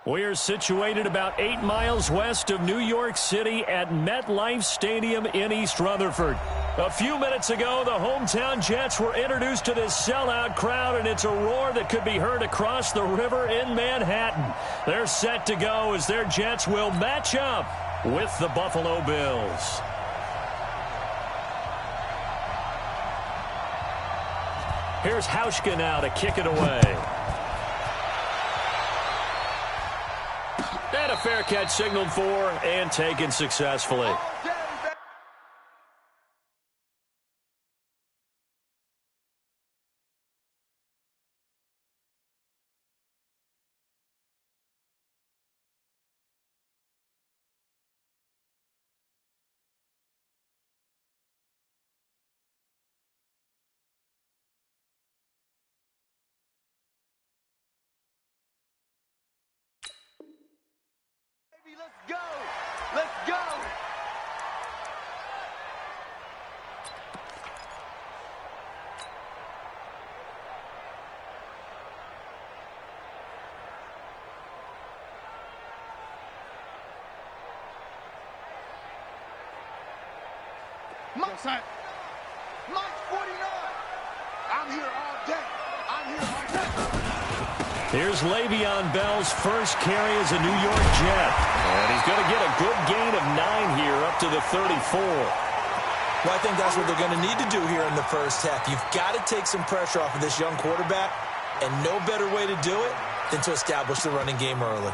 We're situated about 8 miles west of New York City at MetLife Stadium in East Rutherford. A few minutes ago, the hometown Jets were introduced to this sellout crowd, and it's a roar that could be heard across the river in Manhattan. They're set to go as their Jets will match up with the Buffalo Bills. Here's Hauschka now to kick it away. And a fair catch signaled for and taken successfully. Let's go! Let's go! Mike 49! I'm here all day. I'm here all day. Here's Le'Veon Bell's first carry as a New York Jet. And he's going to get a good gain of 9 here up to the 34. Well, I think that's what they're going to need to do here in the first half. You've got to take some pressure off of this young quarterback, and no better way to do it than to establish the running game early.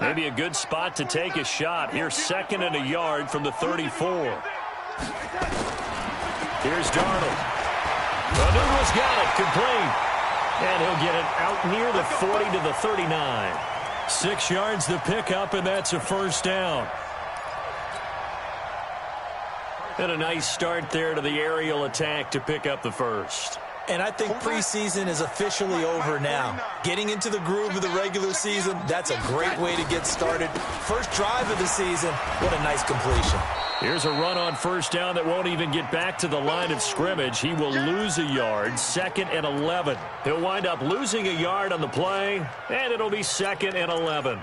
Maybe a good spot to take a shot. Here's second and a yard from the 34. Here's Darnold. O'Neill's got it, complete. And he'll get it out near the 40 to the 39. 6 yards the pickup, and that's a first down. And a nice start there to the aerial attack to pick up the first. And I think preseason is officially over now. Getting into the groove of the regular season, that's a great way to get started. First drive of the season, what a nice completion. Here's a run on first down that won't even get back to the line of scrimmage. He will lose a yard, second and 11. He'll wind up losing a yard on the play, and it'll be second and 11.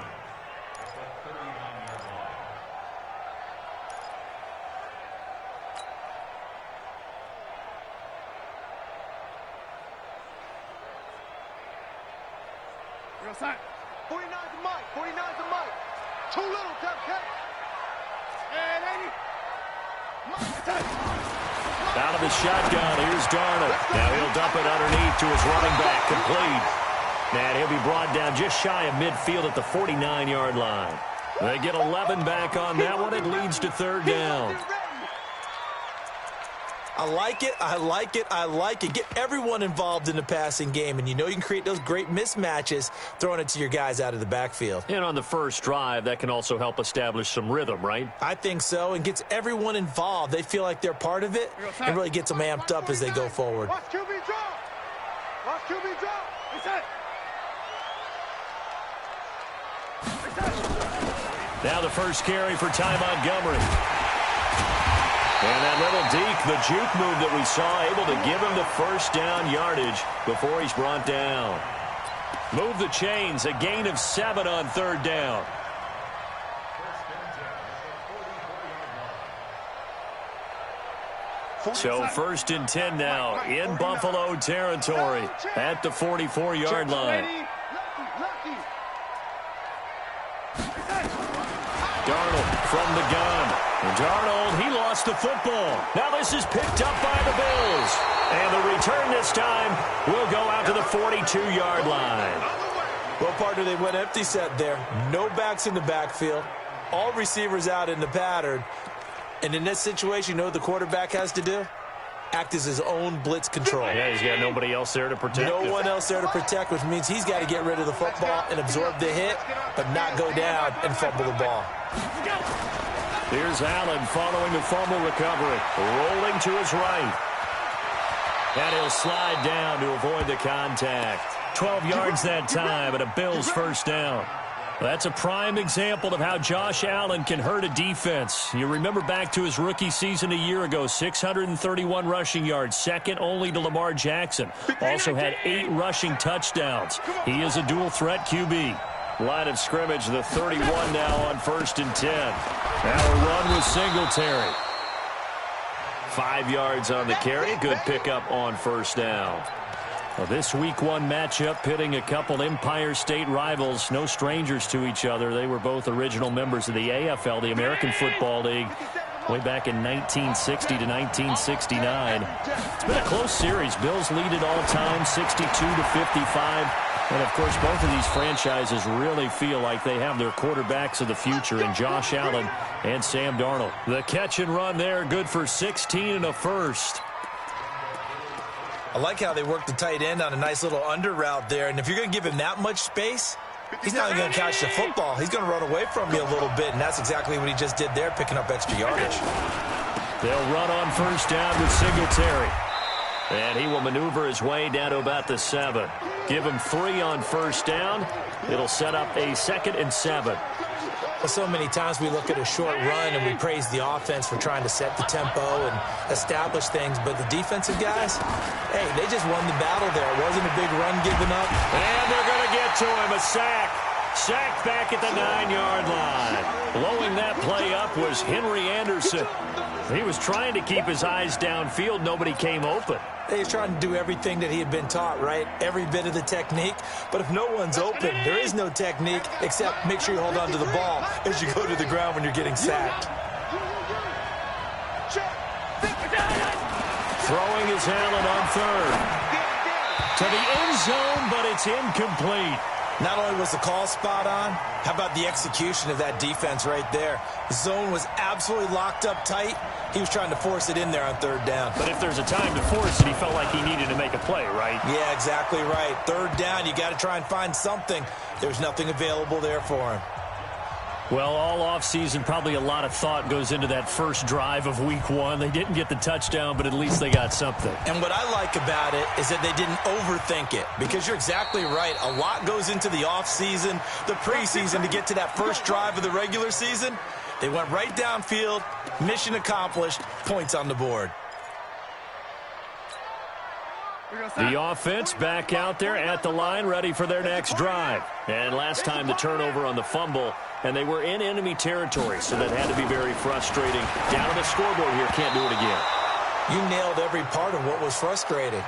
Real side. 49's a Mike. 49's a Mike. Too little, Cupcake. And 80. Mike, out of the shotgun, here's Darnold. Now he'll dump it underneath to his running back, complete. And he'll be brought down just shy of midfield at the 49-yard line. They get 11 back on that one. It leads to third down. I like it, I like it, I like it. Get everyone involved in the passing game, and you know you can create those great mismatches throwing it to your guys out of the backfield. And on the first drive, that can also help establish some rhythm, right? I think so, and gets everyone involved. They feel like they're part of it and really gets them amped up as they go forward. Watch QB drop. Watch QB drop. Reset. Now the first carry for Ty Montgomery. And that little deke, the juke move that we saw, able to give him the first down yardage before he's brought down. Move the chains, a gain of 7 on third down. So first and 10 now in Buffalo territory at the 44-yard line. Darnold from the gun. Darnold, he lost the football. Now this is picked up by the Bills. And the return this time will go out to the 42-yard line. Well, partner, they went empty set there. No backs in the backfield. All receivers out in the pattern. And in this situation, you know what the quarterback has to do? Act as his own blitz control. Yeah, he's got nobody else there to protect. No one else there to protect, which means he's got to get rid of the football and absorb the hit, but not go down and fumble the ball. Here's Allen following the fumble recovery. Rolling to his right. And he'll slide down to avoid the contact. 12 yards that time and a Bills first down. That's a prime example of how Josh Allen can hurt a defense. You remember back to his rookie season a year ago, 631 rushing yards, second only to Lamar Jackson. Also had 8 rushing touchdowns. He is a dual-threat QB. Line of scrimmage, the 31 now on 1st and 10. Now a run with Singletary. 5 yards on the carry. Good pickup on first down. Well, this Week 1 matchup pitting a couple Empire State rivals, no strangers to each other. They were both original members of the AFL, the American Football League, way back in 1960 to 1969. It's been a close series. Bills lead it all time, 62-55. And, of course, both of these franchises really feel like they have their quarterbacks of the future in Josh Allen and Sam Darnold. The catch and run there, good for 16 and a first. I like how they work the tight end on a nice little under route there. And if you're going to give him that much space, he's not going to catch the football. He's going to run away from you a little bit, and that's exactly what he just did there, picking up extra yardage. They'll run on first down with Singletary. And he will maneuver his way down to about the 7. Give him 3 on first down. It'll set up a 2nd and 7. Well, so many times we look at a short run and we praise the offense for trying to set the tempo and establish things, but the defensive guys, hey, they just won the battle there. It wasn't a big run given up. And they're going to get to him, a sack. Sacked back at the 9-yard line. Blowing that play up was Henry Anderson. He was trying to keep his eyes downfield. Nobody came open. He's trying to do everything that he had been taught, right? Every bit of the technique. But if no one's open, there is no technique except make sure you hold on to the ball as you go to the ground when you're getting sacked. Throwing is Allen on 3rd. To the end zone, but it's incomplete. Not only was the call spot on, how about the execution of that defense right there? The zone was absolutely locked up tight. He was trying to force it in there on 3rd down. But if there's a time to force it, he felt like he needed to make a play, right? Yeah, exactly right. 3rd down, you got to try and find something. There's nothing available there for him. Well, all offseason, probably a lot of thought goes into that first drive of Week 1. They didn't get the touchdown, but at least they got something. And what I like about it is that they didn't overthink it, because you're exactly right. A lot goes into the offseason, the preseason, to get to that first drive of the regular season. They went right downfield, mission accomplished, points on the board. The offense back out there at the line, ready for their next drive. And last time the turnover on the fumble, and they were in enemy territory, so that had to be very frustrating. Down on the scoreboard here, can't do it again. You nailed every part of what was frustrating.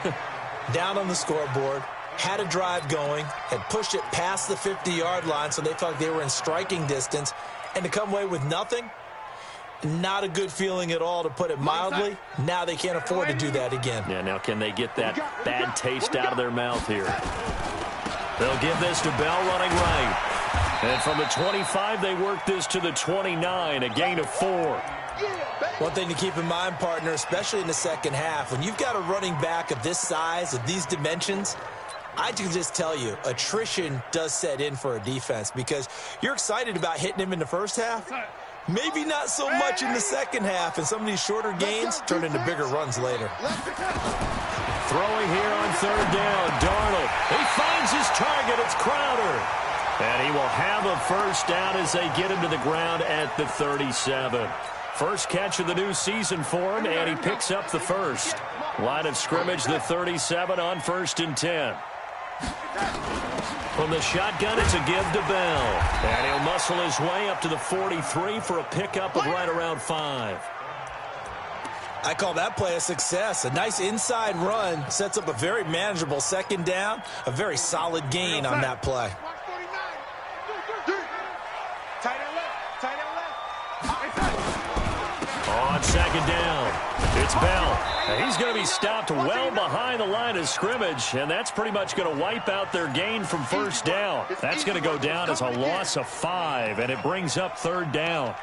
Down on the scoreboard, had a drive going, had pushed it past the 50-yard line, so they felt like they were in striking distance, and to come away with nothing, not a good feeling at all, to put it mildly. Now they can't afford to do that again. Yeah, now can they get that bad taste out of their mouth here? They'll give this to Bell running right. And from the 25, they work this to the 29, a gain of 4. One thing to keep in mind, partner, especially in the second half, when you've got a running back of this size, of these dimensions, I can just tell you, attrition does set in for a defense, because you're excited about hitting him in the first half. Maybe not so much in the second half, and some of these shorter gains turn into bigger runs later. Throwing here on 3rd down, Darnold. He finds his target. It's Crowder. And he will have a first down as they get him to the ground at the 37. First catch of the new season for him, and he picks up the first. Line of scrimmage, the 37 on 1st and 10. From the shotgun, it's a give to Bell. And he'll muscle his way up to the 43 for a pickup of right around 5. I call that play a success. A nice inside run sets up a very manageable 2nd down. A very solid gain on that play. On 2nd down, it's Bell. And he's going to be stopped well behind the line of scrimmage, and that's pretty much going to wipe out their gain from 1st down. That's going to go down as a loss of 5, and it brings up 3rd down.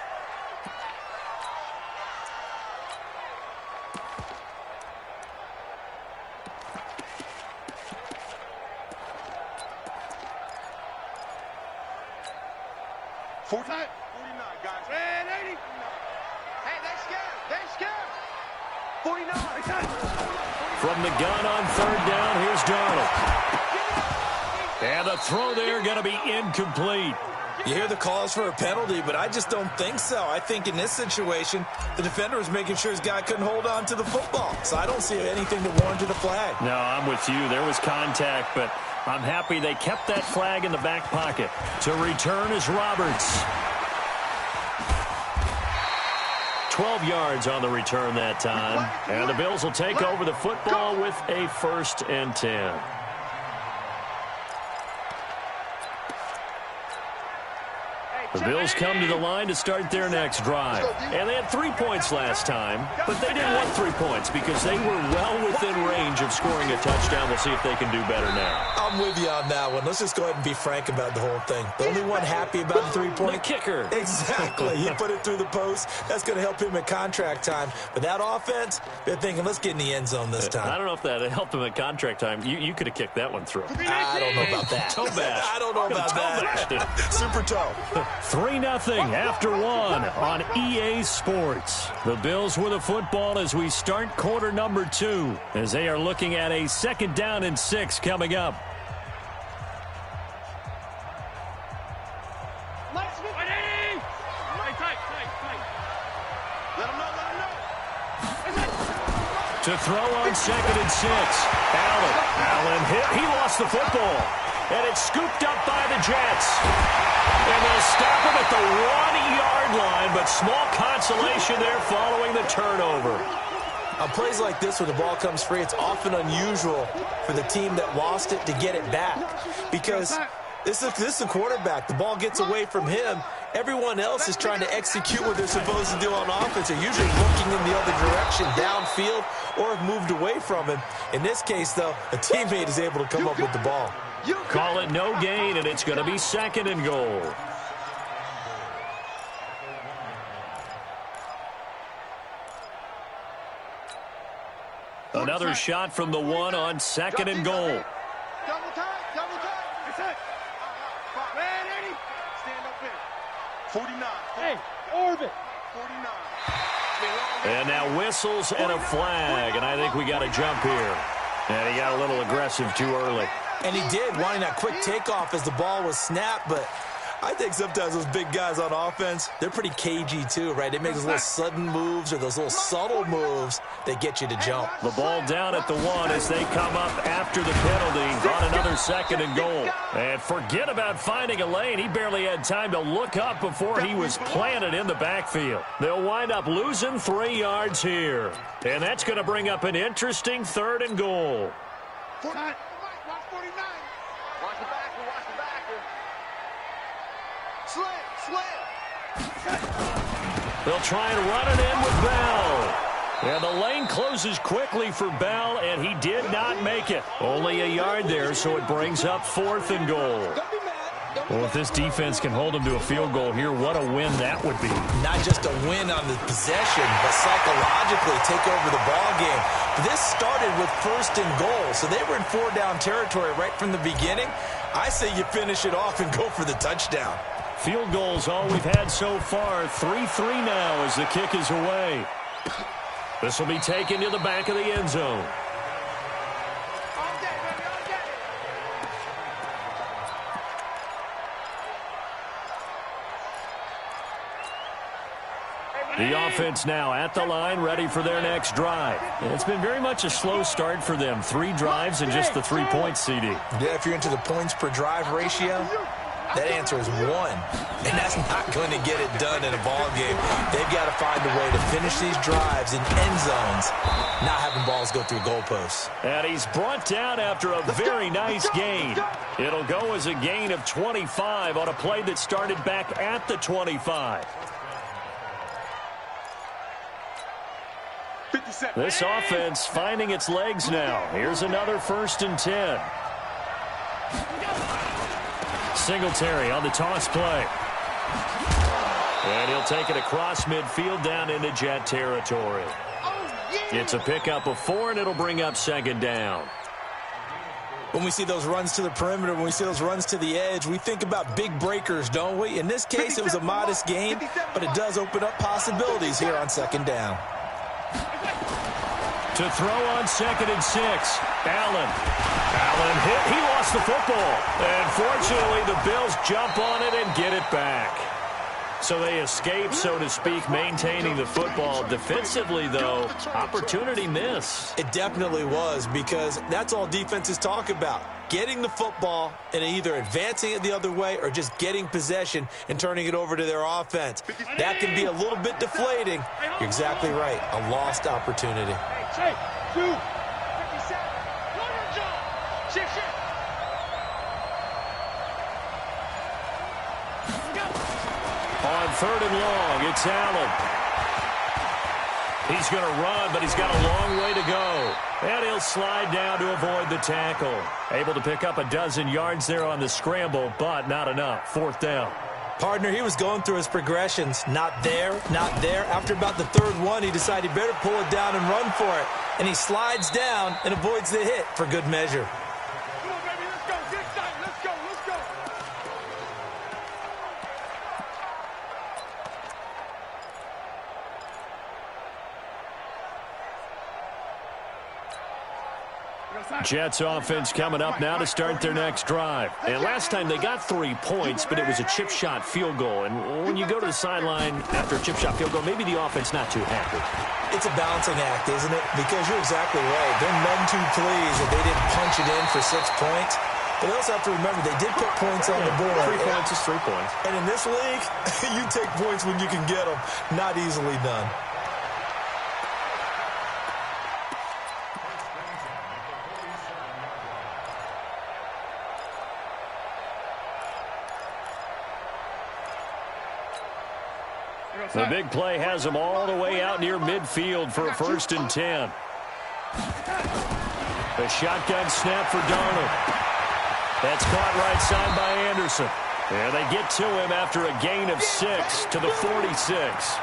Four time. 49, guys. And 80. Hey, they scared. They scared. 49. From the gun on third down, here's Darnold. And the throw there going to be incomplete. You hear the calls for a penalty, but I just don't think so. I think in this situation, the defender was making sure his guy couldn't hold on to the football. So I don't see anything that warranted a flag. No, I'm with you. There was contact, but I'm happy they kept that flag in the back pocket. To return is Roberts. 12 yards on the return that time. And the Bills will take over the football with a 1st and 10. The Bills come to the line to start their next drive. And they had 3 points last time, but they didn't want 3 points because they were well within range of scoring a touchdown. We'll see if they can do better now. I'm with you on that one. Let's just go ahead and be frank about the whole thing. The only one happy about the 3-point. The kicker. Exactly. He put it through the post. That's going to help him at contract time. But that offense, they're thinking, let's get in the end zone this time. I don't know if that helped him at contract time. You could have kicked that one through. I don't know about that. Toe bash. I don't know about that. Super toe. 3-0 after 1 on EA Sports. The Bills with the football as we start quarter number 2, as they are looking at a 2nd down and 6 coming up. To throw on 2nd and 6. Allen hit. He lost the football. And it's scooped up by the Jets. And they'll stop him at the 1-yard line, but small consolation there following the turnover. On plays like this, when the ball comes free, it's often unusual for the team that lost it to get it back. Because this is a quarterback. The ball gets away from him. Everyone else is trying to execute what they're supposed to do on offense. They're usually looking in the other direction, downfield, or have moved away from him. In this case, though, a teammate is able to come up with the ball. Call it no gain, and it's going to be 2nd and goal. Another shot from the 1 on 2nd and goal. Double time, double time. That's it. Man, Eddie. Stand up in. 49. Hey, orbit. 49. And now whistles and a flag, and I think we got a jump here. And he got a little aggressive too early. And he did, wanting that quick takeoff as the ball was snapped, but I think sometimes those big guys on offense, they're pretty cagey too, right? They make those little sudden moves or those little subtle moves that get you to jump. The ball down at the 1 as they come up after the penalty on another 2nd and goal. And forget about finding a lane. He barely had time to look up before he was planted in the backfield. They'll wind up losing 3 yards here. And that's going to bring up an interesting 3rd and goal. Watch 49. Watch the backer, watch the backer. Slam. They'll try and run it in with Bell. And the lane closes quickly for Bell, and he did not make it. Only a yard there, so it brings up 4th and goal. Well, if this defense can hold them to a field goal here, what a win that would be. Not just a win on the possession, but psychologically take over the ball game. This started with 1st and goal, so they were in 4-down territory right from the beginning. I say you finish it off and go for the touchdown. Field goals all we've had so far. 3-3 now as the kick is away. This will be taken to the back of the end zone. The offense now at the line, ready for their next drive. And it's been very much a slow start for them. 3 drives and just the 3 points, CD. Yeah, if you're into the points per drive ratio, that answer is 1. And that's not going to get it done in a ball game. They've got to find a way to finish these drives in end zones, not having balls go through goalposts. And he's brought down after a very nice gain. It'll go as a gain of 25 on a play that started back at the 25. This offense finding its legs now. Here's another 1st and 10. Singletary on the toss play. And he'll take it across midfield down into Jet territory. It's a pickup of 4, and it'll bring up 2nd down. When we see those runs to the perimeter, when we see those runs to the edge, we think about big breakers, don't we? In this case, it was a modest gain, but it does open up possibilities here on 2nd down. To throw on 2nd and 6. Allen hit. He lost the football. And fortunately, the Bills jump on it and get it back. So they escape, so to speak, maintaining the football. Defensively, though, opportunity miss. It definitely was, because that's all defenses talk about. Getting the football and either advancing it the other way or just getting possession and turning it over to their offense. That can be a little bit deflating. You're exactly right. A lost opportunity. Hey, 2, 57. Shift. On 3rd and long, it's Allen. He's going to run, but he's got a long way to go. And he'll slide down to avoid the tackle. Able to pick up a dozen yards there on the scramble, but not enough. 4th down. Partner, he was going through his progressions. Not there, not there. After about the 3rd one, he decided he better pull it down and run for it. And he slides down and avoids the hit for good measure. Come on, baby, let's go. Get excited. Let's go. Jets offense coming up now to start their next drive. And last time they got 3 points, but it was a chip shot field goal. And when you go to the sideline after a chip shot field goal, maybe the offense not too happy. It's a balancing act, isn't it? Because you're exactly right. They're none too pleased that they didn't punch it in for 6 points. But they also have to remember they did put points on the board. 3 points is 3 points. And in this league, you take points when you can get them. Not easily done. The big play has them all the way out near midfield for a 1st and 10. The shotgun snap for Darnold. That's caught right side by Anderson. And they get to him after a gain of 6 to the 46.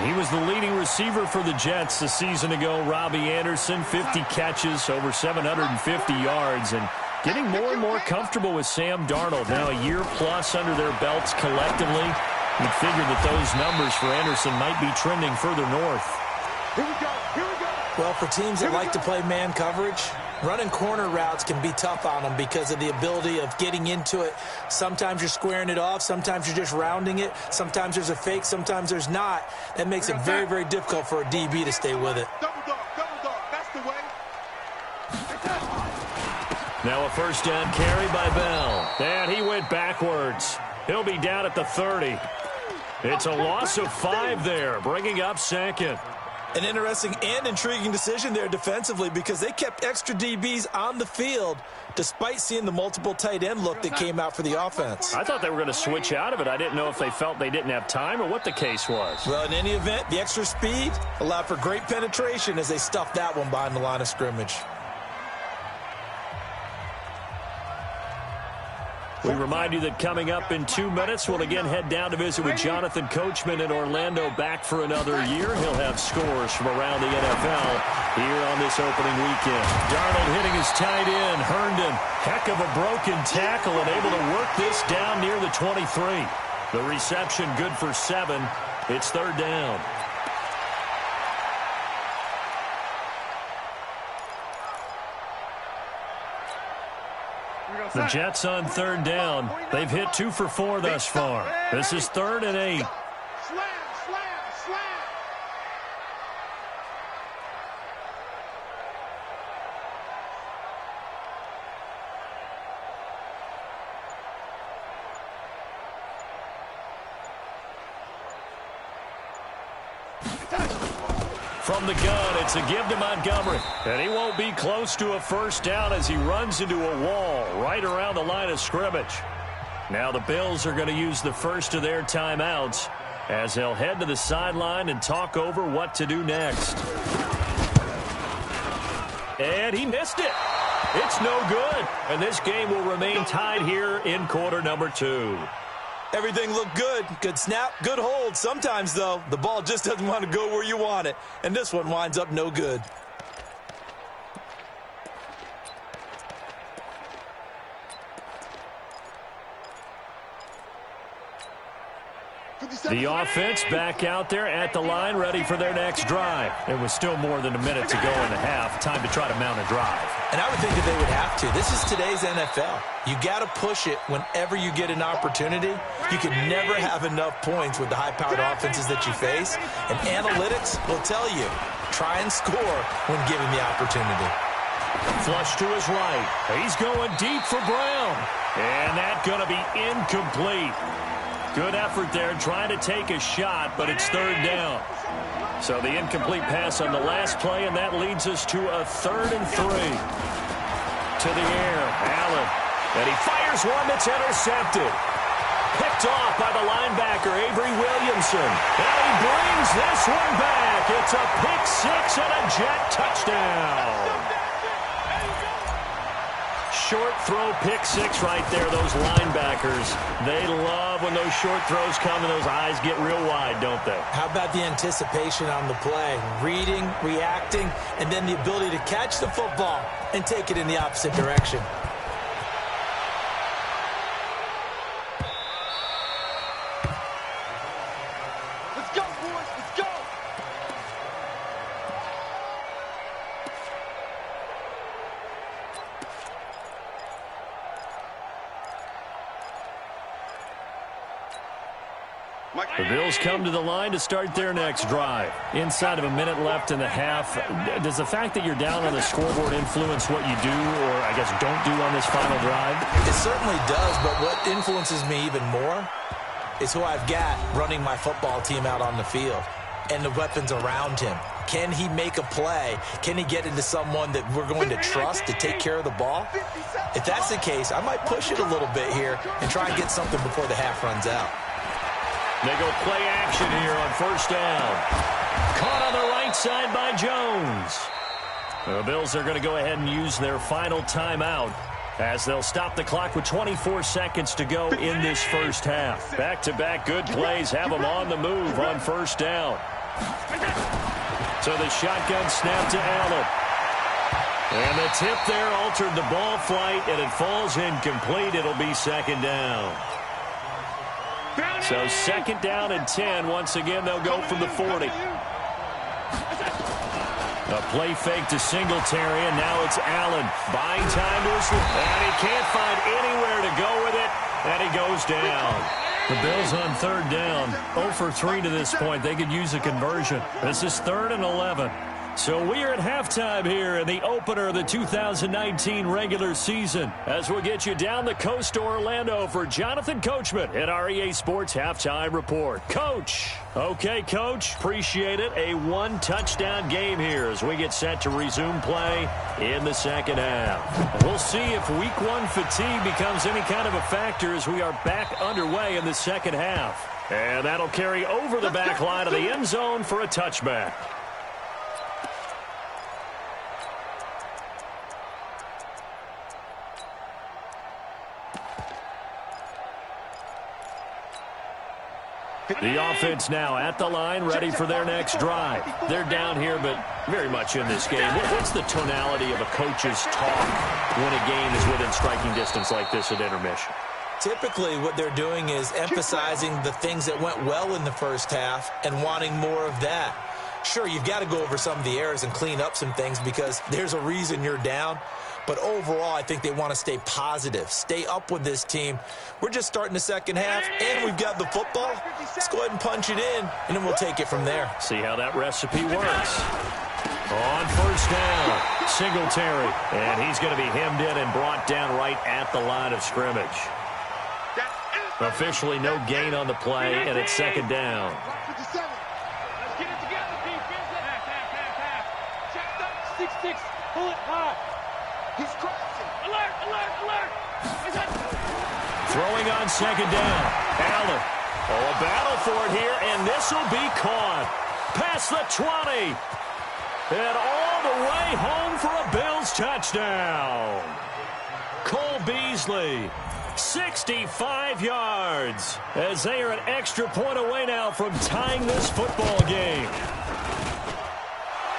He was the leading receiver for the Jets a season ago. Robbie Anderson, 50 catches, over 750 yards, and getting more and more comfortable with Sam Darnold. Now a year plus under their belts collectively. You'd figure that those numbers for Anderson might be trending further north. Here we go. Well, for teams that like to play man coverage, running corner routes can be tough on them because of the ability of getting into it. Sometimes you're squaring it off. Sometimes you're just rounding it. Sometimes there's a fake. Sometimes there's not. That makes it very, very difficult for a DB to stay with it. Double dog. That's the way. Now a 1st down carry by Bell. And he went backwards. He'll be down at the 30. It's a loss of 5 there, bringing up 2nd. An interesting and intriguing decision there defensively because they kept extra DBs on the field despite seeing the multiple tight end look that came out for the offense. I thought they were going to switch out of it. I didn't know if they felt they didn't have time or what the case was. Well, in any event, the extra speed allowed for great penetration as they stuffed that one behind the line of scrimmage. We remind you that coming up in 2 minutes, we'll again head down to visit with Jonathan Coachman in Orlando, back for another year. He'll have scores from around the NFL here on this opening weekend. Darnold hitting his tight end, Herndon. Heck of a broken tackle and able to work this down near the 23. The reception good for 7. It's 3rd down. The Jets on 3rd down. They've hit 2 for 4 thus far. This is 3rd and 8. Slam. From the gun, it's a give to Montgomery. And he won't be close to a 1st down as he runs into a wall right around the line of scrimmage. Now the Bills are going to use the first of their timeouts as they'll head to the sideline and talk over what to do next. And he missed it. It's no good. And this game will remain tied here in quarter number 2. Everything looked good. Good snap, good hold. Sometimes, though, the ball just doesn't want to go where you want it. And this one winds up no good. The offense back out there at the line, ready for their next drive. It was still more than a minute to go in the half. Time to try to mount a drive. And I would think that they would have to. This is today's NFL. You got to push it whenever you get an opportunity. You can never have enough points with the high-powered offenses that you face. And analytics will tell you, try and score when given the opportunity. Flush to his right. He's going deep for Brown. And that's going to be incomplete. Good effort there trying to take a shot, but it's third down. So the incomplete pass on the last play, and that leads us to a 3rd and 3. To the air, Allen. And he fires one that's intercepted. Picked off by the linebacker, Avery Williamson. And he brings this one back. It's a pick six and a Jet touchdown. Short throw, pick six right there. Those linebackers, they love when those short throws come and those eyes get real wide, don't they? How about the anticipation on the play? Reading, reacting, and then the ability to catch the football and take it in the opposite direction. Let's go, boys. Let's go. The Bills come to the line to start their next drive. Inside of a minute left in the half, does the fact that you're down on the scoreboard influence what you do or, I guess, don't do on this final drive? It certainly does, but what influences me even more is who I've got running my football team out on the field and the weapons around him. Can he make a play? Can he get into someone that we're going to trust to take care of the ball? If that's the case, I might push it a little bit here and try and get something before the half runs out. They go play action here on first down. Caught on the right side by Jones. The Bills are going to go ahead and use their final timeout as they'll stop the clock with 24 seconds to go in this first half. Back-to-back good plays have them on the move on first down. So the shotgun snap to Allen. And the tip there altered the ball flight, and it falls incomplete. It'll be second down. So second down and 10. Once again, they'll go from the 40. A play fake to Singletary, and now it's Allen. Buying time to his left. And he can't find anywhere to go with it, and he goes down. The Bills on third down. 0 for 3 to this point. They could use a conversion. This is 3rd and 11. So we are at halftime here in the opener of the 2019 regular season as we'll get you down the coast to Orlando for Jonathan Coachman at our EA Sports Halftime Report. Coach. Okay, Coach. Appreciate it. A one-touchdown game here as we get set to resume play in the second half. We'll see if week one fatigue becomes any kind of a factor as we are back underway in the second half. And that'll carry over the back line of the end zone for a touchback. The offense now at the line, ready for their next drive. They're down here, but very much in this game. What's the tonality of a coach's talk when a game is within striking distance like this at intermission? Typically, what they're doing is emphasizing the things that went well in the first half and wanting more of that. Sure, you've got to go over some of the errors and clean up some things because there's a reason you're down. But overall, I think they want to stay positive, stay up with this team. We're just starting the second half, and we've got the football. Let's go ahead and punch it in, and then we'll take it from there. See how that recipe works. On first down, Singletary. And he's going to be hemmed in and brought down right at the line of scrimmage. Officially no gain on the play, and it's second down. Let's get it together, defense. Half. Checked up, 6-6. Pull it high. He's crossing. Alert, alert, alert. Throwing on second down. Allen. Oh, a battle for it here, and this will be caught. Past the 20. And all the way home for a Bills touchdown. Cole Beasley, 65 yards, as they are an extra point away now from tying this football game.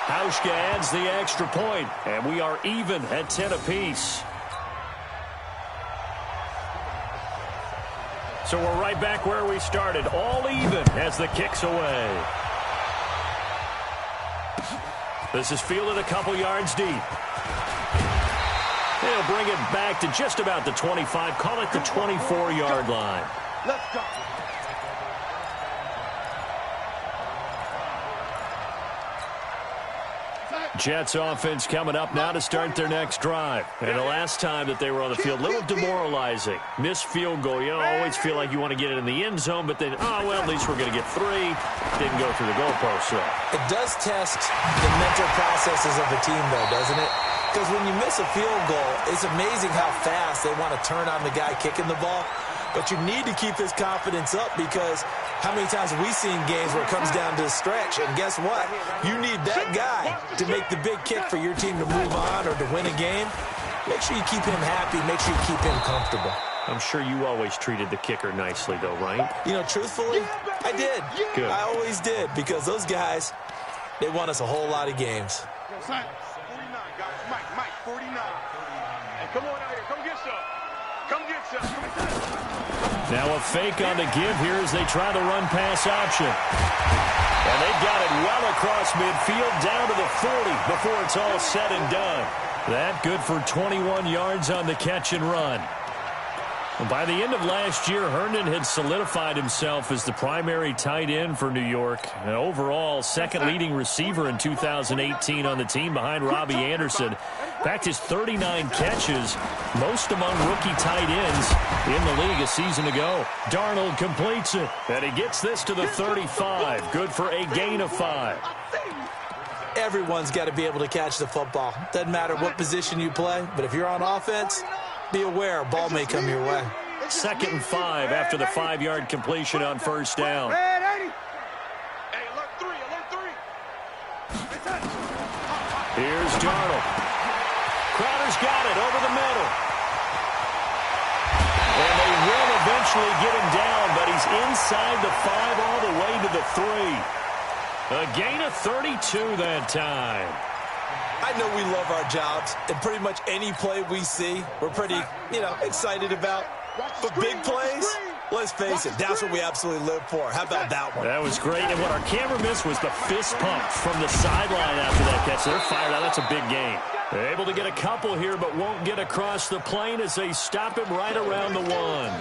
Hauschka adds the extra point, and we are even at 10 apiece. So we're right back where we started, all even as the kick's away. This is fielded a couple yards deep. They'll bring it back to just about the 25, call it the 24-yard line. Let's go. Jets offense coming up now to start their next drive. And the last time that they were on the field, a little demoralizing. Missed field goal. You always feel like you want to get it in the end zone, but then, oh, well, at least we're going to get 3. Didn't go through the goalpost, so. It does test the mental processes of a team, though, doesn't it? Because when you miss a field goal, it's amazing how fast they want to turn on the guy kicking the ball. But you need to keep his confidence up because how many times have we seen games where it comes down to the stretch? And guess what? You need that guy to make the big kick for your team to move on or to win a game. Make sure you keep him happy. Make sure you keep him comfortable. I'm sure you always treated the kicker nicely, though, right? You know, truthfully, I did. Good. I always did because those guys, they won us a whole lot of games. 49, guys. Mike, 49. Hey, come on out here. Come get some. Come get some. Now a fake on the give here as they try the run-pass option. And they've got it well across midfield down to the 40 before it's all said and done. That good for 21 yards on the catch and run. By the end of last year, Herndon had solidified himself as the primary tight end for New York. And overall, second leading receiver in 2018 on the team behind Robbie Anderson. In fact, his 39 catches, most among rookie tight ends in the league a season ago. Darnold completes it, and he gets this to the 35. Good for a gain of 5. Everyone's got to be able to catch the football. Doesn't matter what position you play, but if you're on offense, be aware, ball may come your way. 2nd and 5 after the 5-yard completion on first down. Hey, alert 3. Here's Darnold. Crowder's got it over the middle. And they will eventually get him down, but he's inside the 5 all the way to the 3. A gain of 32 that time. I know we love our jobs, and pretty much any play we see, we're pretty, excited about. But big plays, let's face it, that's what we absolutely live for. How about that one? That was great, and what our camera missed was the fist pump from the sideline after that catch. They're fired out. That's a big gain. They're able to get a couple here, but won't get across the plane as they stop him right around the 1.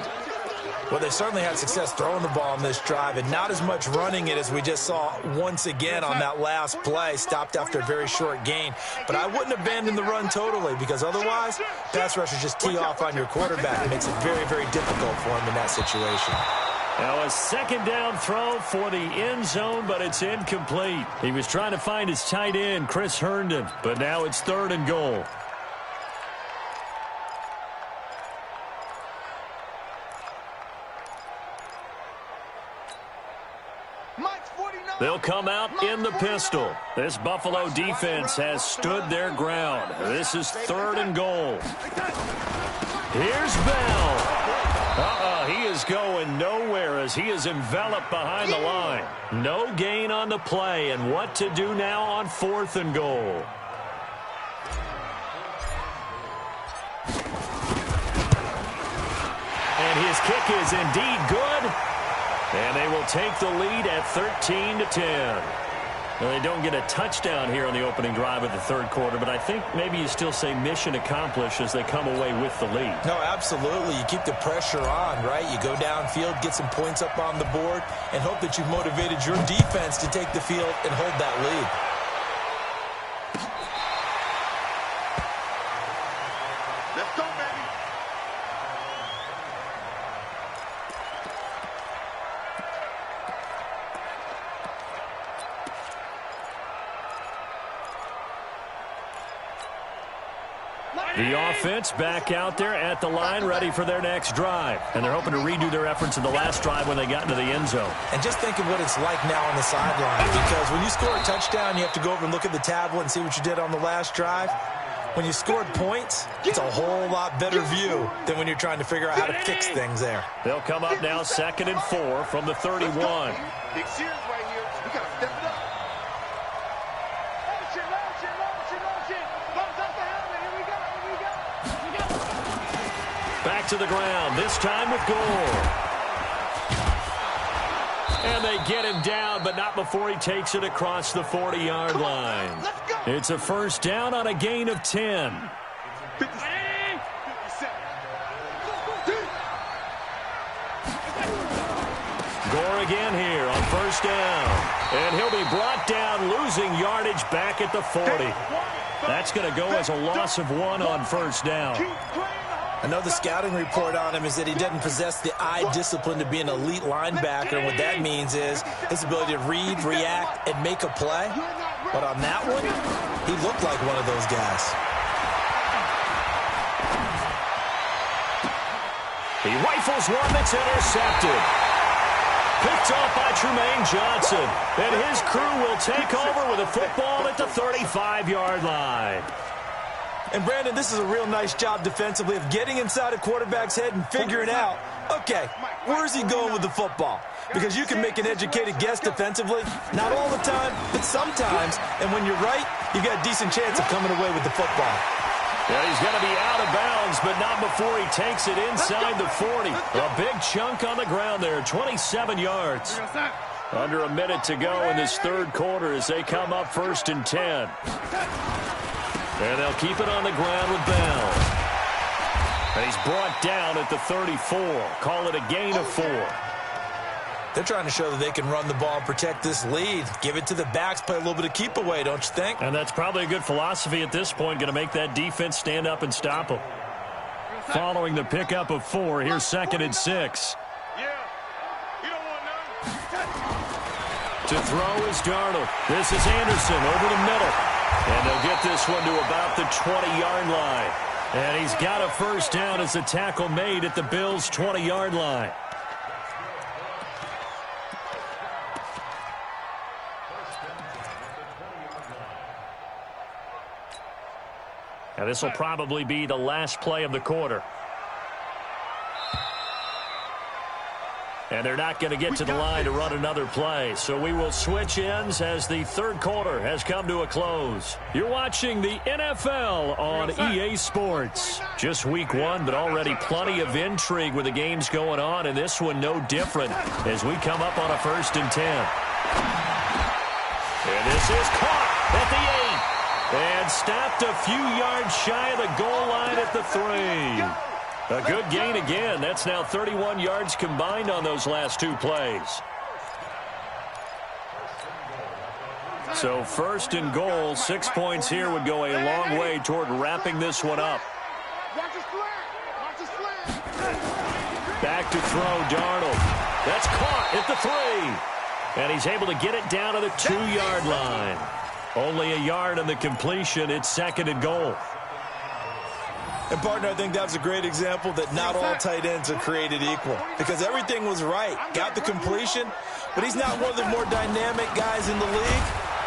Well, they certainly had success throwing the ball on this drive, and not as much running it as we just saw once again on that last play, stopped after a very short gain. But I wouldn't abandon the run totally, because otherwise, pass rushers just tee off on your quarterback. It makes it very, very difficult for him in that situation. Now a 2nd down throw for the end zone, but it's incomplete. He was trying to find his tight end, Chris Herndon, but now it's 3rd and goal. They'll come out in the pistol. This Buffalo defense has stood their ground. This is 3rd and goal. Here's Bell. He is going nowhere as he is enveloped behind the line. No gain on the play, and what to do now on 4th and goal. And his kick is indeed good. And they will take the lead at 13-10. Well, they don't get a touchdown here on the opening drive of the 3rd quarter, but I think maybe you still say mission accomplished as they come away with the lead. No, absolutely. You keep the pressure on, right? You go downfield, get some points up on the board, and hope that you've motivated your defense to take the field and hold that lead. Let's go, baby. The offense back out there at the line, ready for their next drive. And they're hoping to redo their efforts in the last drive when they got into the end zone. And just think of what it's like now on the sideline, because when you score a touchdown, you have to go over and look at the tablet and see what you did on the last drive. When you scored points, it's a whole lot better view than when you're trying to figure out how to fix things there. They'll come up now 2nd and 4 from the 31. Big series right here. We got to step it up. Back to the ground, this time with Gore. And they get him down, but not before he takes it across the 40-yard line. It's a first down on a gain of 10. Gore again here on first down. And he'll be brought down, losing yardage back at the 40. That's going to go as a loss of 1 on first down. I know the scouting report on him is that he doesn't possess the eye discipline to be an elite linebacker. And what that means is his ability to read, react, and make a play. But on that one, he looked like one of those guys. He rifles one that's intercepted. Picked off by Tremaine Johnson. And his crew will take over with a football at the 35-yard line. And, Brandon, this is a real nice job defensively of getting inside a quarterback's head and figuring out, okay, where's he going with the football? Because you can make an educated guess defensively, not all the time, but sometimes. And when you're right, you got a decent chance of coming away with the football. Yeah, he's going to be out of bounds, but not before he takes it inside the 40. A big chunk on the ground there, 27 yards. Under a minute to go in this third quarter as they come up first and 10. And they'll keep it on the ground with Bell. And he's brought down at the 34. Call it a gain of 4. They're trying to show that they can run the ball and protect this lead. Give it to the backs, play a little bit of keep away, don't you think? And that's probably a good philosophy at this point, going to make that defense stand up and stop them. Following the pickup of 4, here's 2nd and 6. To throw is Darnold. This is Anderson over the middle. And they'll get this one to about the 20-yard line. And he's got a first down as the tackle made at the Bills' 20-yard line. Now this will probably be the last play of the quarter. And they're not going to get to the line to run another play. So we will switch ends as the third quarter has come to a close. You're watching the NFL on EA Sports. Just week 1, but already plenty of intrigue with the games going on. And this one no different as we come up on a 1st and 10. And this is caught at the 8. And stopped a few yards shy of the goal line at the 3. A good gain again. That's now 31 yards combined on those last 2 plays. So 1st and goal, 6 points here would go a long way toward wrapping this one up. Back to throw, Darnold. That's caught at the 3. And he's able to get it down to the 2-yard line. Only a yard on the completion. It's 2nd and goal. And, partner, I think that was a great example that not all tight ends are created equal. Because everything was right. Got the completion, but he's not one of the more dynamic guys in the league.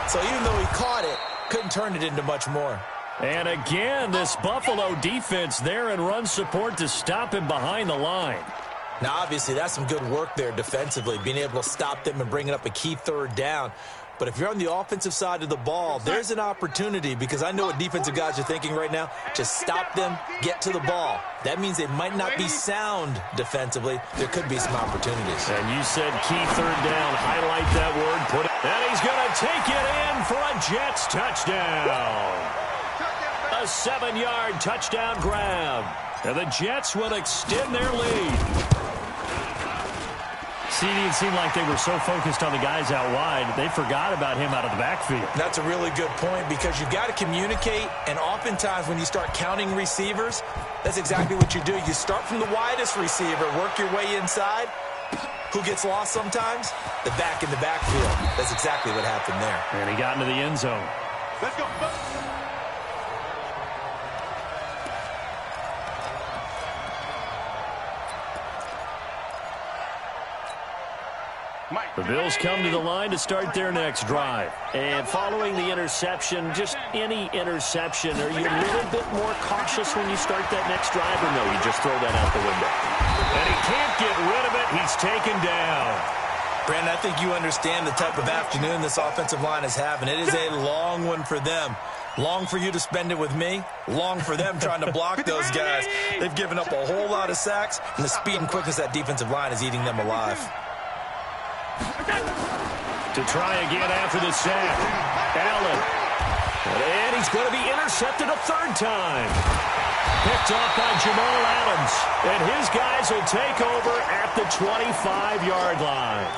So even though he caught it, couldn't turn it into much more. And again, this Buffalo defense there in run support to stop him behind the line. Now, obviously, that's some good work there defensively, being able to stop them and bringing up a key third down. But if you're on the offensive side of the ball, there's an opportunity, because I know what defensive guys are thinking right now. Just stop them, get to the ball. That means they might not be sound defensively. There could be some opportunities. And you said key third down. Highlight that word. Put it. And he's going to take it in for a Jets touchdown. A 7-yard touchdown grab. And the Jets will extend their lead. It seemed like they were so focused on the guys out wide, they forgot about him out of the backfield. That's a really good point, because you've got to communicate, and oftentimes when you start counting receivers, that's exactly what you do. You start from the widest receiver, work your way inside. Who gets lost sometimes? The back in the backfield. That's exactly what happened there. And he got into the end zone. Let's go. The Bills come to the line to start their next drive. And following the interception, just any interception, are you a little bit more cautious when you start that next drive, or no, you just throw that out the window? And he can't get rid of it. He's taken down. Brandon, I think you understand the type of afternoon this offensive line is having. It is a long one for them. Long for you to spend it with me. Long for them trying to block those guys. They've given up a whole lot of sacks, and the speed and quickness of that defensive line is eating them alive. To try again after the sack. Allen. And he's going to be intercepted a third time. Picked off by Jamal Adams. And his guys will take over at the 25-yard line.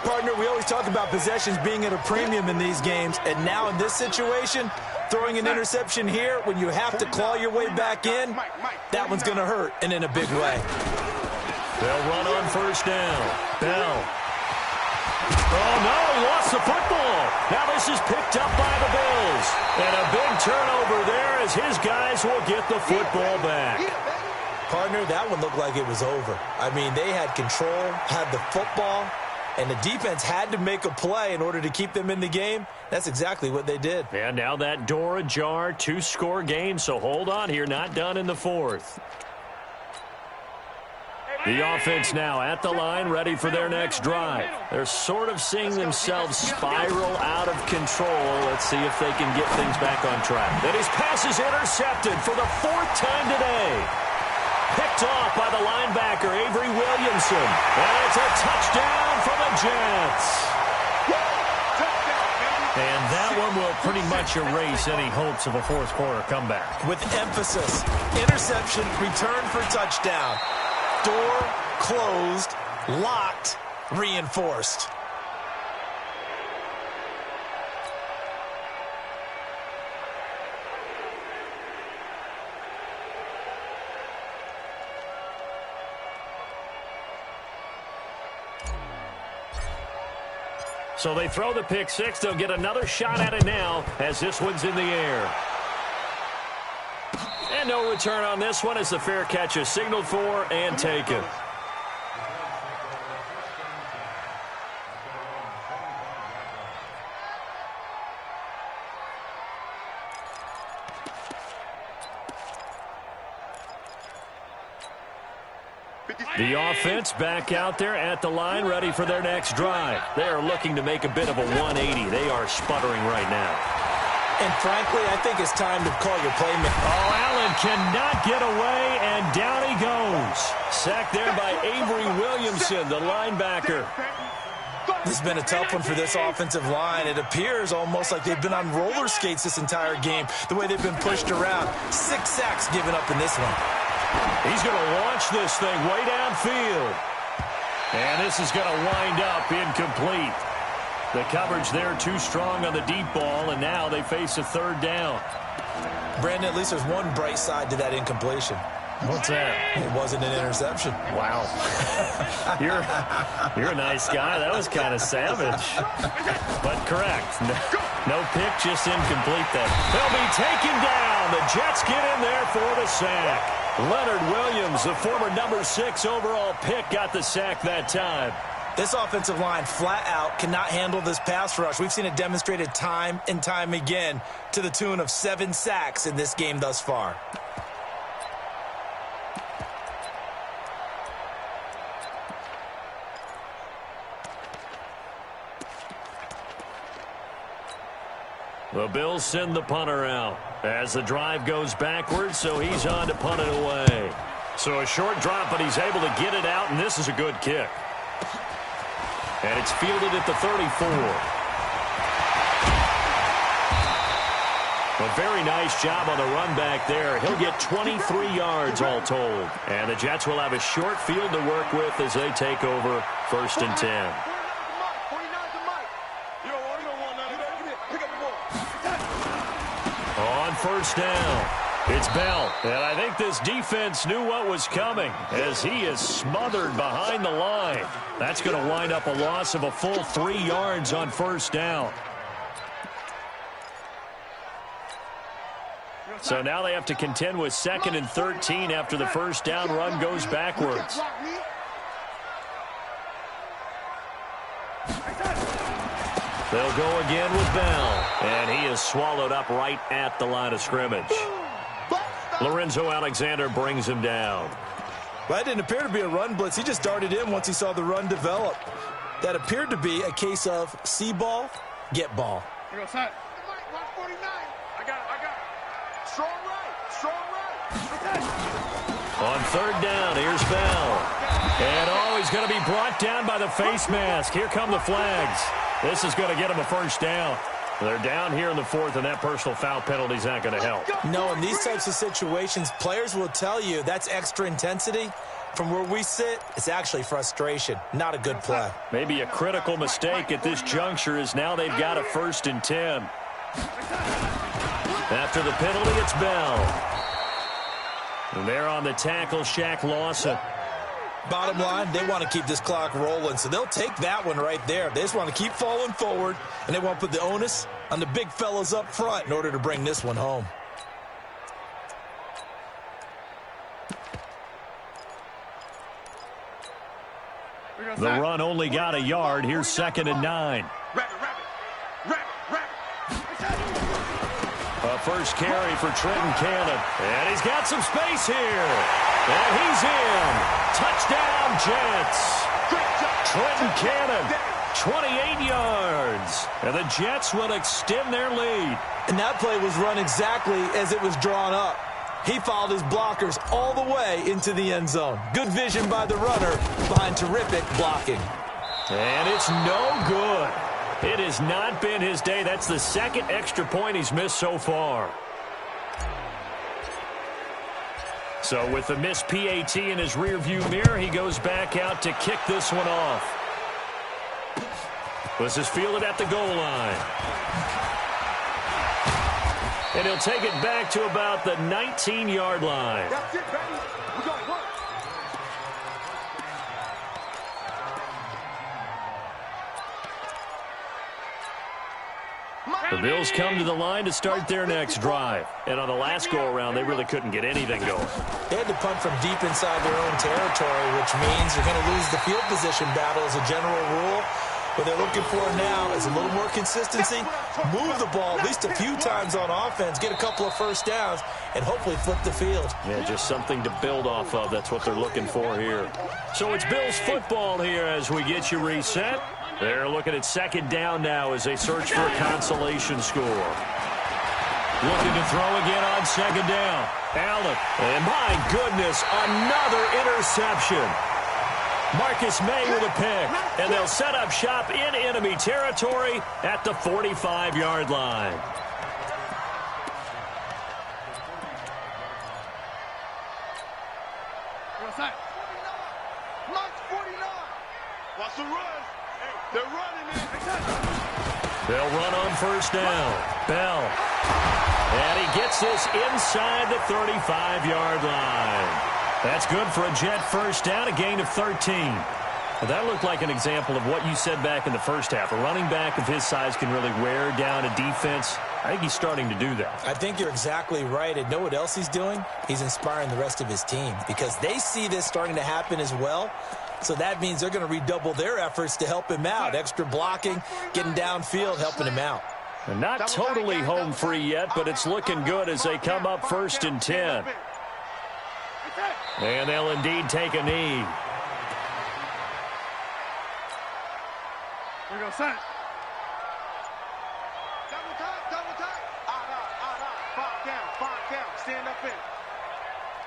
Partner, we always talk about possessions being at a premium in these games. And now in this situation, throwing an interception here when you have to claw your way back in, that one's going to hurt, and in a big way. They'll run on first down. Bell. Oh, no, he lost the football. Now this is picked up by the Bills. And a big turnover there as his guys will get the football back. Partner, that one looked like it was over. I mean, they had control, had the football, and the defense had to make a play in order to keep them in the game. That's exactly what they did. And now that door ajar, 2-score game, so hold on here, not done in the fourth. The offense now at the line, ready for their next drive. They're sort of seeing themselves spiral out of control. Let's see if they can get things back on track. And his pass is intercepted for the fourth time today. Picked off by the linebacker, Avery Williamson. And it's a touchdown for the Jets. And that one will pretty much erase any hopes of a fourth-quarter comeback. With emphasis, interception, return for touchdown. Door closed, locked, reinforced. So they throw the pick six. They'll get another shot at it now as this one's in the air. And no return on this one as the fair catch is signaled for and taken. The offense back out there at the line, ready for their next drive. They are looking to make a bit of a 180. They are sputtering right now. And frankly, I think it's time to call your playmaker. Oh, Allen cannot get away, and down he goes. Sacked there by Avery Williamson, the linebacker. This has been a tough one for this offensive line. It appears almost like they've been on roller skates this entire game, the way they've been pushed around. 6 sacks given up in this one. He's going to launch this thing way downfield. And this is going to wind up incomplete. The coverage there too strong on the deep ball, and now they face a third down. Brandon, at least there's one bright side to that incompletion. What's that? It wasn't an interception. Wow. You're a nice guy. That was kind of savage. But correct. No pick, just incomplete then. They'll be taken down. The Jets get in there for the sack. Leonard Williams, the former number 6 overall pick, got the sack that time. This offensive line flat out cannot handle this pass rush. We've seen it demonstrated time and time again to the tune of 7 sacks in this game thus far. The Bills send the punter out as the drive goes backwards, so he's on to punt it away. So a short drop, but he's able to get it out, and this is a good kick. And it's fielded at the 34. A very nice job on the run back there. He'll get 23 yards all told. And the Jets will have a short field to work with as they take over 1st and 10. On first down, it's Bell. And I think this defense knew what was coming as he is smothered behind the line. That's going to wind up a loss of a full 3 yards on first down. So now they have to contend with 2nd and 13 after the first down run goes backwards. They'll go again with Bell, and he is swallowed up right at the line of scrimmage. Lorenzo Alexander brings him down. Well, that didn't appear to be a run blitz. He just darted in once he saw the run develop. That appeared to be a case of see ball, get ball. Here goes Hunt. 149. I got it. Strong right. On third down, here's Bell. And, oh, is going to be brought down by the face mask. Here come the flags. This is going to get them a first down. They're down here in the fourth, and that personal foul penalty is not going to help. No, in these types of situations, players will tell you that's extra intensity. From where we sit, it's actually frustration, not a good play. Maybe a critical mistake at this juncture is now they've got a 1st and 10. After the penalty, it's Bell. And they're on the tackle, Shaq Lawson. Bottom line, they want to keep this clock rolling, so they'll take that one right there. They just want to keep falling forward, and they want to put the onus on the big fellas up front in order to bring this one home. The run only got a yard. Here's 2nd and 9. A first carry for Trenton Cannon. And he's got some space here. And he's in. Touchdown, Jets. Trenton Cannon, 28 yards. And the Jets will extend their lead. And that play was run exactly as it was drawn up. He followed his blockers all the way into the end zone. Good vision by the runner behind terrific blocking. And it's no good. It has not been his day. That's the 2nd extra point he's missed so far. So with the missed PAT in his rearview mirror, he goes back out to kick this one off. This is fielded at the goal line. And he'll take it back to about the 19-yard line. That's it, baby. We got work. The Bills come to the line to start their next drive. And on the last go-around, they really couldn't get anything going. They had to punt from deep inside their own territory, which means you're going to lose the field position battle as a general rule. What they're looking for now is a little more consistency, move the ball at least a few times on offense, get a couple of first downs, and hopefully flip the field. Yeah, just something to build off of. That's what they're looking for here. So it's Bills football here as we get you reset. They're looking at 2nd down now as they search for a consolation score. Looking to throw again on 2nd down. Allen, and my goodness, another interception. Marcus May with a pick, and they'll set up shop in enemy territory at the 45-yard line. What's that? Mark 49. Watch the run. They're running, man. They'll run on 1st down. Bell. And he gets this inside the 35-yard line. That's good for a Jet first down, a gain of 13. Well, that looked like an example of what you said back in the first half. A running back of his size can really wear down a defense. I think he's starting to do that. I think you're exactly right. And know what else he's doing? He's inspiring the rest of his team because they see this starting to happen as well. So that means they're going to redouble their efforts to help him out. Extra blocking, getting downfield, helping him out. And not totally home free yet, but it's looking good as they come up 1st and 10. And they'll indeed take a knee. We're going to set. Double time. Five down. Stand up in.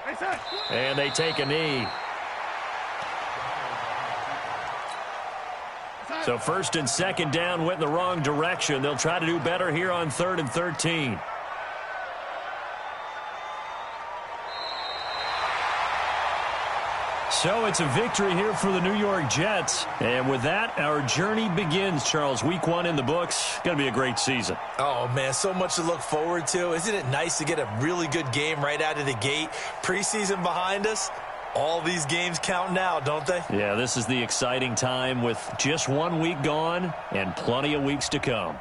Hey, set. And they take a knee. So 1st and 2nd down went in the wrong direction. They'll try to do better here on 3rd and 13. So it's a victory here for the New York Jets. And with that, our journey begins, Charles. Week 1 in the books. Going to be a great season. Oh, man, so much to look forward to. Isn't it nice to get a really good game right out of the gate? Preseason behind us. All these games count now, don't they? Yeah, this is the exciting time with just 1 week gone and plenty of weeks to come.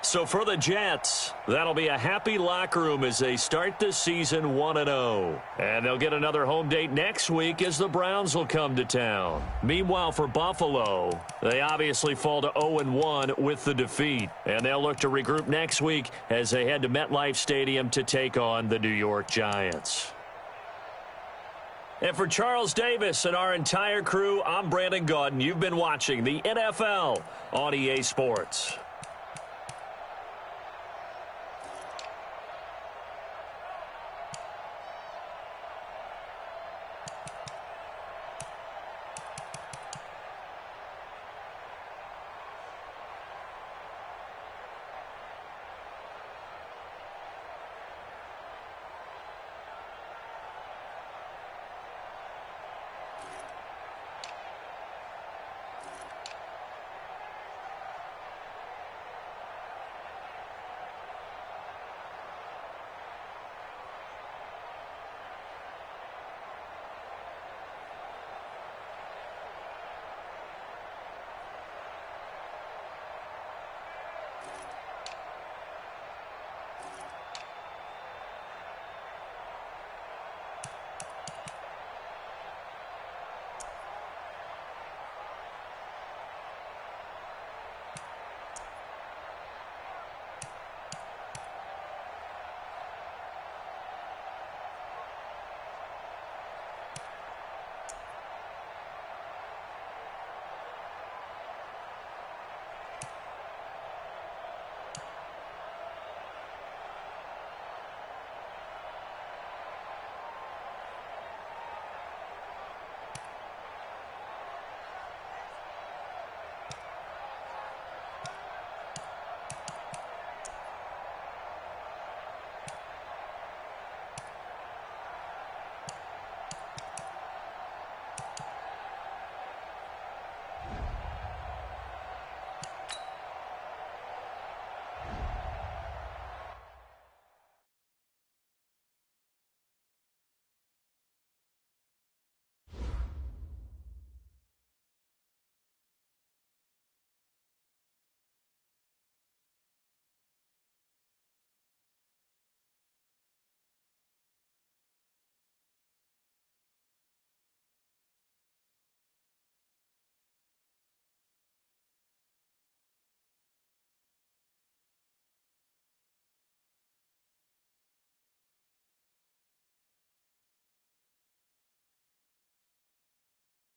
So for the Jets, that'll be a happy locker room as they start the season 1-0. And they'll get another home date next week as the Browns will come to town. Meanwhile, for Buffalo, they obviously fall to 0-1 with the defeat. And they'll look to regroup next week as they head to MetLife Stadium to take on the New York Giants. And for Charles Davis and our entire crew, I'm Brandon Gaudin. You've been watching the NFL on EA Sports.